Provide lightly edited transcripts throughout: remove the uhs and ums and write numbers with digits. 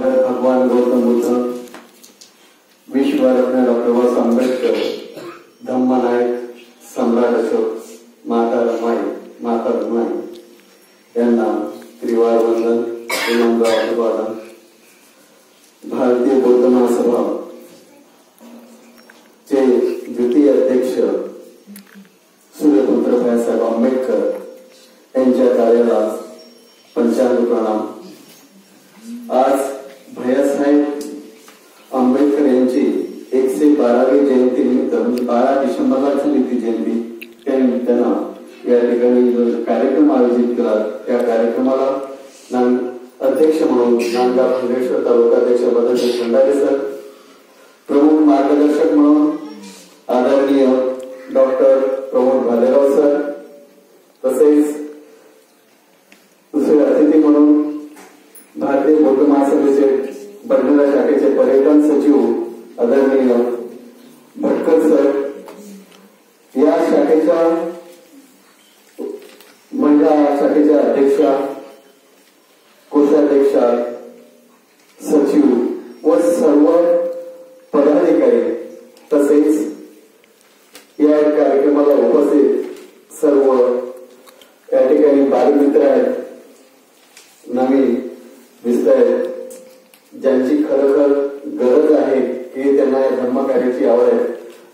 विद्यासागर भगवान गौतम बुद्ध, विश्वरत्न डॉक्टर बाबासाहेब आंबेडकर, धम्म नायक, सम्राट अशोक, माता रमाई यांना त्रिवार वंदन, विनम्र अभिवादन. भारतीय बौद्ध महासभा चे द्वितीय अध्यक्ष सूर्यपुत्र भैयासाहेब आंबेडकर यांच्या कार्याला पंचांग प्रणाम. आज भैयासाहेब आंबेडकर यांची 112वी जयंती निमित्त 12 डिसेंबरला झाली ती जयंती, त्या निमित्तानं या ठिकाणी जो कार्यक्रम आयोजित केला त्या कार्यक्रमाला अध्यक्ष म्हणून नांदगाव खंडेश्वर तालुकाध्यक्ष बदलजी खंडारे सर, प्रमुख मार्गदर्शक म्हणून आदरणीय डॉक्टर प्रमोद भालेराव सर, तसेच दुसरे अतिथी म्हणून भारतीय बौद्ध महासभेचे बडनेरा शाखेचे पर्यटन सचिव आदरणीय भटकर सर, या शाखेच्या महिला शाखेच्या अध्यक्षा, कोषाध्यक्षा, सचिव व सर्व पदाधिकारी, तसेच या कार्यक्रमाला उपस्थित सर्व या ठिकाणी बालमित्र आहेत, नवीन दिसत आहेत, ज्यांची खरोखर गरज आहे की त्यांना या धर्मकार्याची आवड आहे,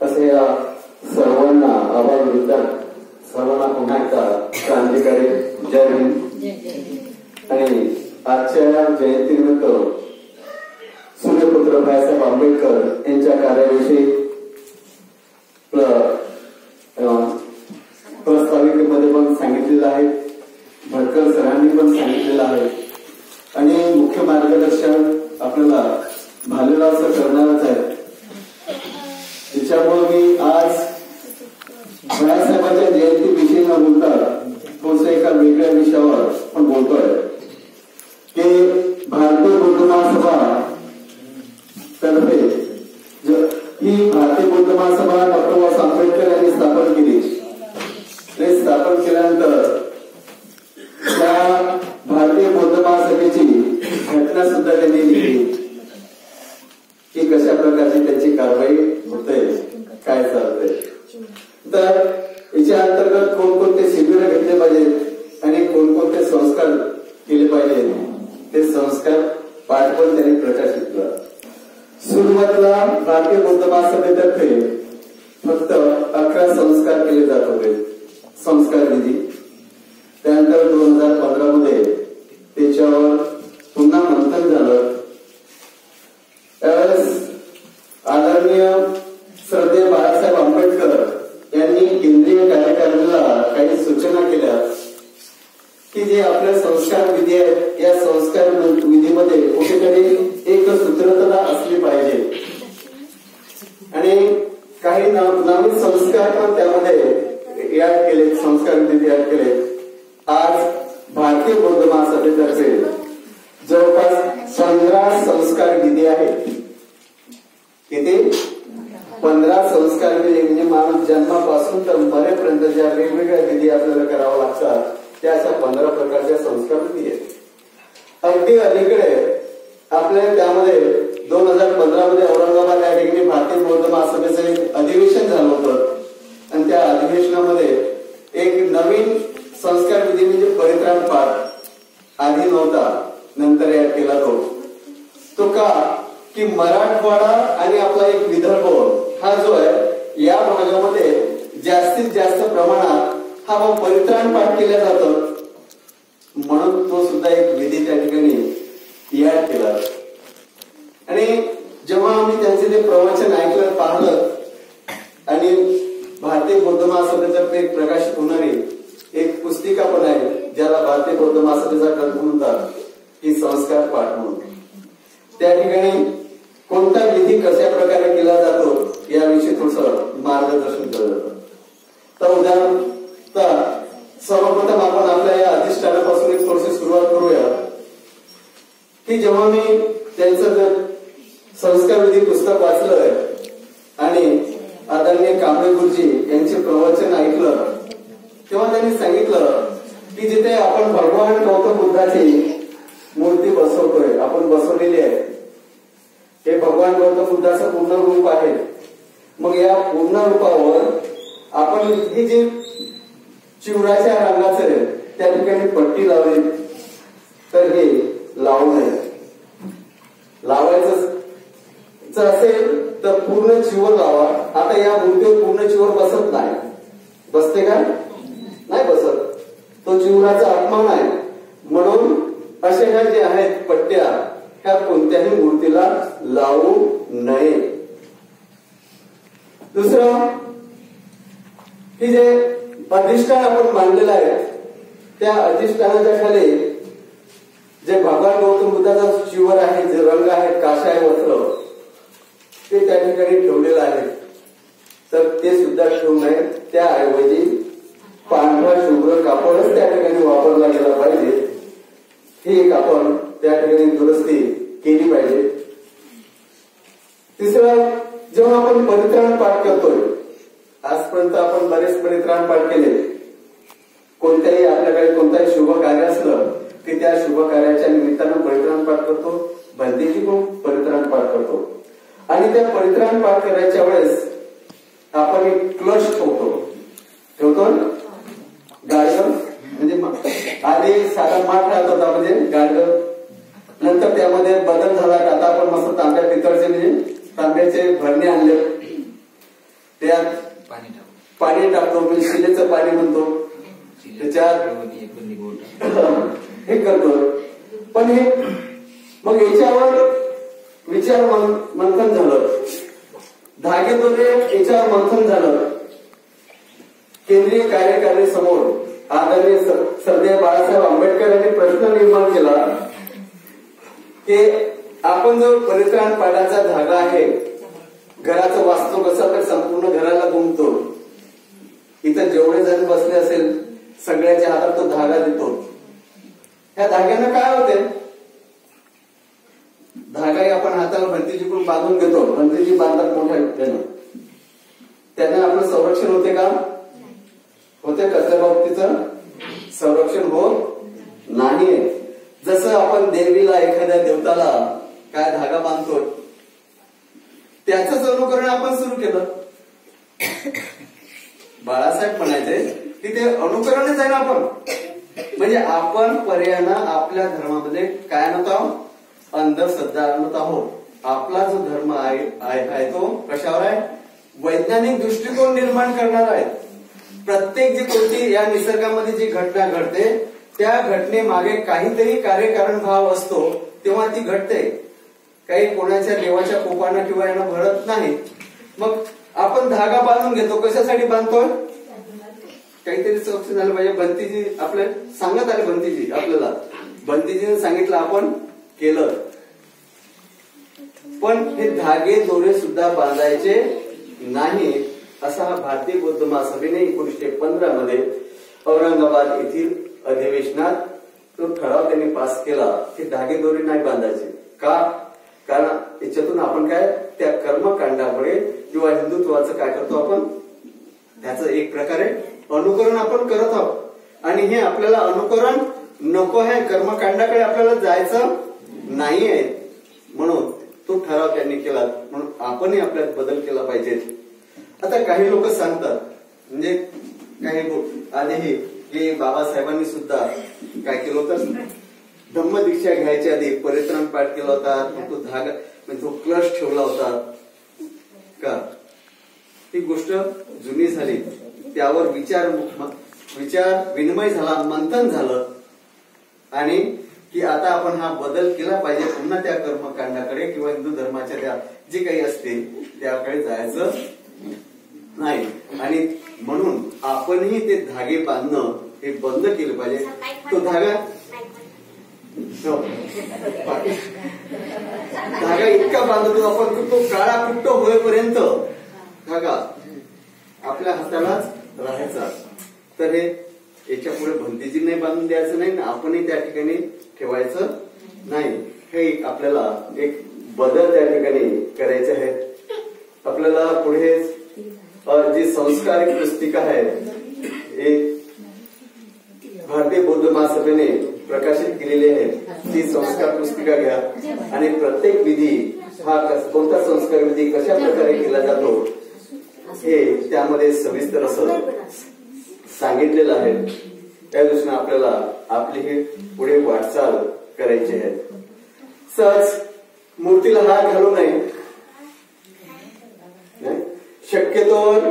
असे या सर्वांना आभार विरुद्ध सर्वांना पुन्हा एकदा क्रांतिकारी जय हिंद. आणि आजच्या या जयंतीनिमित्त सूर्यपुत्र भैयासाहेब आंबेडकर यांच्या कार्याविषयी प्रस्ताविकेमध्ये पण सांगितलेलं आहे, भटकर सरांनी पण सांगितलेलं आहे आणि मुख्य मार्गदर्शन आपल्याला भालेराव सर करणारच आहे. त्याच्यामुळे मी आज भैयासाहेबांच्या जयंतीविषयी न बोलता थोडस एका वेगळ्या विषयावर पण बोलतोय की भारतीय बौद्ध महासभा तर्फे ही भारतीय बौद्ध महासभा डॉक्टर बाबासाहेब आंबेडकर यांनी स्थापन केली. स्थापन केल्यानंतर त्या भारतीय बौद्ध महासभेची घटना सुद्धा त्यांनी लिहिली की कशा प्रकारची त्यांची कारवाई होते, काय चालतंय. तर याच्या अंतर्गत कोणकोणते शिबिर घेतले पाहिजेत आणि कोणकोणते संस्कार केले पाहिजे ते संस्कार पाठ पण त्यांनी प्रकाशित केला. सुरुवातीला भारतीय बौद्ध महासभेतर्फे फक्त 11 संस्कार केले जात होते, संस्कार विधी. त्यानंतर 2015 मध्ये त्याच्यावर पुन्हा मंथन झालं. त्यावेळेस आदरणीय श्रद्धेय बाळासाहेब आंबेडकर यांनी केंद्रीय कार्यकारिणीला काही सूचना केल्या की जे आपले संस्कार विधी आहेत या संस्कार विधीमध्ये कुठेतरी एक सूत्रता असली पाहिजे आणि काही नवीन संस्कार पण त्यामध्ये ऍड केले, संस्कार विधी ऍड केले. आज भारतीय बौद्ध महासभेतर्फे जवळपास 15 संस्कार विधी आहेत. किती? 15 संस्कार विधी. म्हणजे माणूस जन्मापासून तर मरेपर्यंत ज्या वेगवेगळ्या विधी आपल्याला कराव्या लागतात त्या अशा 15 प्रकारच्या संस्कार विधी आहेत. अगदी अलीकडे आपल्या त्यामध्ये 2015 मध्ये औरंगाबाद या ठिकाणी भारतीय बौद्ध महासभेचं एक अधिवेशन झालं होतं आणि त्या अधिवेशनामध्ये एक नवीन संस्कार विधी म्हणजे परित्राण पाठ आधी नव्हता, नंतर ऍड केला तो का की मराठवाडा आणि आपला एक विदर्भ हा जो आहे या भागामध्ये जास्तीत जास्त प्रमाणात हा परित्राण पाठ केला जातो, म्हणून तो सुद्धा एक विधी त्या ठिकाणी ऍड केला. आणि जेव्हा आम्ही त्यांचे ते प्रवचन ऐकलं, पाहिलं आणि भारतीय बौद्ध महासभेतर्फे एक प्रकाशित होणारी एक पुस्तिका पण आहे ज्याला भारतीय बौद्ध महासभेचा ग्रंथ म्हणतात की संस्कार पाठ म्हणून. त्या ठिकाणी कोणता विधी कशा प्रकारे केला जातो याविषयी थोडस मार्गदर्शन केलं जातं. तर उदाहरण सर्वप्रथम आपण आपल्या या अधिष्ठानापासून एक थोडीशी सुरुवात करूया की जेव्हा मी त्यांचं संस्कार विधी पुस्तक वाचलंय आणि आदरणीय कांबळे गुरुजी यांचे प्रवचन ऐकलं तेव्हा त्यांनी सांगितलं की जिथे आपण भगवान गौतम बुद्धाची मूर्ती बसवतोय, आपण बसवलेली आहे भगवान गौतम बुद्धाचं पूर्ण रूप आहे. मग या पूर्ण रूपावर आपण हे जे चिवराच्या रंगाचं त्या ठिकाणी पट्टी लावली, तर हे लावू नये. लावायचं असेल तर पूर्ण चिवर लावा. आता या मूर्तीवर पूर्ण चिवर बसत नाही. बसते का? नाही बसत. तो चिवराचा अपमान आहे. म्हणून अशा ह्या जे आहेत पट्ट्या, ह्या कोणत्याही मूर्तीला लावू नये. दुसरं की जे अधिष्ठान आपण मांडलेलं आहे, त्या अधिष्ठानाच्या खाली जे भगवान गौतम बुद्धाचा चिवर आहे, जे रंग आहेत काशाय वस्त्र, ते त्या ठिकाणी ठेवलेलं आहे. तर ते सुद्धा ठेवू नये. त्याऐवजी पांढरा शुभ्र कापडच त्या ठिकाणी वापरला गेला पाहिजे. ही एक आपण त्या ठिकाणी दुरुस्ती केली पाहिजे. तिसरं, जेव्हा आपण परित्राण पाठ करतोय, आजपर्यंत आपण बरेच परित्राण पाठ केले. कोणत्याही आपल्याकडे कोणताही शुभ कार्य असलं की त्या शुभ कार्याच्या निमित्तानं परित्राण पाठ करतो. बंदीजी पण परित्राण पाठ करतो. आणि त्या परित्राण पाठ करायच्या वेळेस आपण एक क्लश ठेवतो ना, गाडगं. म्हणजे आधी साधा माठ राहत होता, म्हणजे गाडगं. नंतर त्यामध्ये बदल झाला. आता आपण मस्त तांब्या पितळचे म्हणजे तांब्याचे भरणे आणले, त्यात पाणी टाकतो, म्हणजे शिलेचं पाणी म्हणतो, त्याच्यात हे करतो. पण हे मग याच्यावर विचार मंथन झालं, धागे दोरे याच्यावर मंथन झालं. केंद्रीय कार्यकारिणी समोर आदरणीय सरदेव बाळासाहेब आंबेडकर यांनी प्रश्न निर्माण केला की आपण जो परित्राण पाठाचा धागा आहे, घराचं वास्तू कसं तर संपूर्ण घराला गुंततो. इथं जेवढे जण बसले असेल सगळ्याच्या हातात तो धागा देतो. ह्या धाग्यानं काय होते? धागाही आपण हाताला भंतीजीकडून बांधून घेतो. भंतीजी बांधतात मोठ्या, त्याने आपलं संरक्षण होते का? होते. कसल्या बाबतीचं संरक्षण होत नाही. जसं आपण देवीला, एखाद्या देवताला काय धागा बांधतो, त्याचंच अनुकरण आपण सुरू केलं. बाळासाहेब म्हणायचे की ते अनुकरणच आहे ना आपण. म्हणजे आपण पर्यायानं आपल्या धर्मामध्ये काय आणत आहोत? अंधश्रद्धा आणत आहोत. आपला जो धर्म आहे तो कशावर आहे? वैज्ञानिक दृष्टिकोन निर्माण करणार आहे. प्रत्येक जी कोणती या निसर्गामध्ये जी घटना घडते, त्या घटनेमागे काहीतरी कार्यकारण भाव असतो, तेव्हा ती घडते. काही कोणाच्या देवाच्या कोपानं किंवा यानं भरत नाही. मग आपण धागा बांधून घेतो. कशासाठी बांधतोय? काहीतरी संरक्षण झालं पाहिजे. बंतीजी आपले सांगत आले, बंतीजी आपल्याला, बंतीजीने सांगितलं, आपण केलं. पण हे धागे दोरे सुद्धा बांधायचे नाही, असा हा भारतीय बौद्ध महासभेने 1915 मध्ये औरंगाबाद येथील अधिवेशनात तो ठराव त्यांनी पास केला की धागे दोरे नाही बांधायचे. का? कारण याच्यातून आपण काय त्या कर्मकांडामुळे किंवा हिंदुत्वाचं काय करतो आपण, त्याचं एक प्रकारे अनुकरण आपण करत आहोत. आणि हे आपल्याला अनुकरण नको आहे. कर्मकांडाकडे आपल्याला जायचं नाहीये. म्हणून तो ठराव त्यांनी केला. म्हणून आपणही आपल्यात बदल केला पाहिजे. आता काही लोक सांगतात, म्हणजे काही आधीही की बाबासाहेबांनी सुद्धा काय केलं होतं, धम्मदीक्षा घ्यायच्या आधी परित्राण पाठ केला होता, तो धागा म्हणजे तो क्लश ठेवला होता का? ती गोष्ट जुनी झाली. त्यावर विचार विनिमय झाला, मंथन झालं, आणि की आता आपण हा बदल केला पाहिजे. पुन्हा त्या कर्मकांडाकडे किंवा हिंदू धर्माच्या त्या जे काही असते त्याकडे जायचं नाही. आणि म्हणून आपणही ते धागे बांधणं हे बंद केलं पाहिजे. तो धागा इतका बांधतो आपण की तो काळा कुट्ट होईपर्यंत धागा आपल्या हातालाच राहायचा. तर हे याच्या पुढे भंतीजी नाही बांधून द्यायचं नाही, आपणही त्या ठिकाणी ठेवायचं नाही. हे आपल्याला एक बदल त्या ठिकाणी करायचे आहे. आपल्याला पुढे जी संस्कारिक पुस्तिका आहे, एक भारतीय बौद्ध महासभेने प्रकाशित केलेली आहे. ती संस्कार पुस्तिका घ्या आणि प्रत्येक विधी हा कोणता संस्कार विधी कशा प्रकारे केला जातो हे त्यामध्ये सविस्तर असं सांगितलेलं आहे। त्या दृष्टीने आपल्याला आपली ही पुढे वाटचाल करायची आहे। सहज मूर्तीला हात घालू नये, शक्यतोवर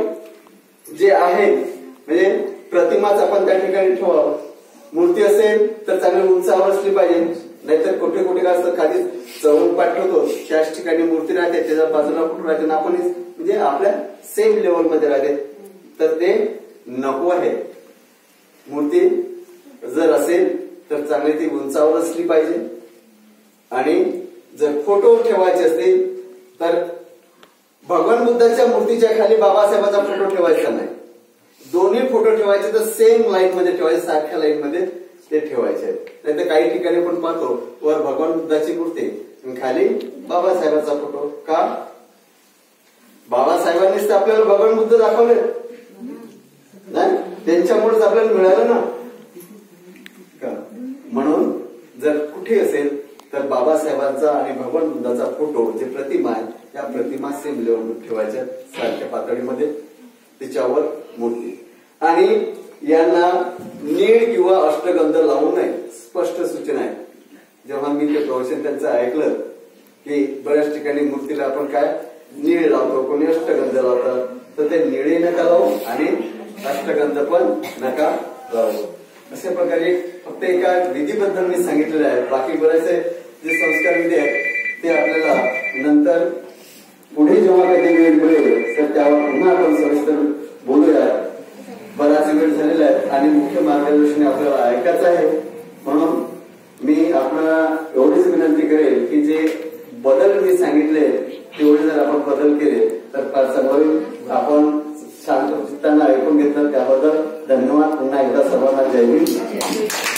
जे आहे म्हणजे प्रतिमाच आपण त्या ठिकाणी ठेवावं। मूर्ती असेल तर चांगली उंचावर असली पाहिजे, नाहीतर कुठे कुठे काय असतं खाली चढून पाठ ठेवतो त्याच ठिकाणी मूर्ती राहते, त्याच्या बाजूला कुठून राहते आपण म्हणजे आपल्या सेम लेवल मध्ये राहते, तर ते नको आहे। मूर्ती जर असेल तर चांगली ती उंचावर असली पाहिजे। आणि जर फोटो ठेवायचे असतील तर भगवान बुद्धाच्या मूर्तीच्या खाली बाबासाहेबांचा फोटो ठेवायचा नाही, दोन्ही फोटो ठेवायचे तर सेम लाईन मध्ये ठेवायचे, सारख्या लाईन मध्ये ते ठेवायचे। नाही तर काही ठिकाणी पण पाहतो वर भगवान बुद्धाची मूर्ती आणि खाली बाबासाहेबांचा फोटो। का? बाबासाहेबांनीच तर आपल्याला भगवान बुद्ध दाखवले नाही, त्यांच्यामुळेच आपल्याला मिळालं ना। म्हणून जर कुठे असेल तर बाबासाहेबांचा आणि भगवान बुद्धाचा फोटो जे प्रतिमा आहे त्या प्रतिमा सेम लेवल ठेवायच्या, सारख्या पातळीमध्ये त्याच्यावर मूर्ती। आणि यांना नीळ किंवा अष्टगंध लावू नये, स्पष्ट सूचना आहे। जेव्हा मी ते प्रवचन त्यांचं ऐकलं की बऱ्याच ठिकाणी मूर्तीला आपण काय नीळ लावतो, कोणी अष्टगंध लावतात, तर ते निळे नका लावू आणि अष्टगंध पण नका लावू। अशा प्रकारे फक्त एका विधीबद्दल मी सांगितलेलं आहे, बाकी बरेचसे जे संस्कार विधी आहेत ते आपल्याला नंतर पुढे जेव्हा कधी वेळ मिळेल तर त्यावर पुन्हा आपण सविस्तर बोलूया। बराच वेळ झालेला आहे आणि मुख्य मार्गदर्शन आपल्याला ऐकायचं आहे, म्हणून मी आपल्याला एवढीच विनंती करेल की जे बदल मी सांगितले तेवढे जर आपण बदल केले तर फार चांगलं होईल। आपण शांत चित्तानं ऐकून घेतलं त्याबद्दल धन्यवाद। पुन्हा एकदा सर्वांना जय हिंद।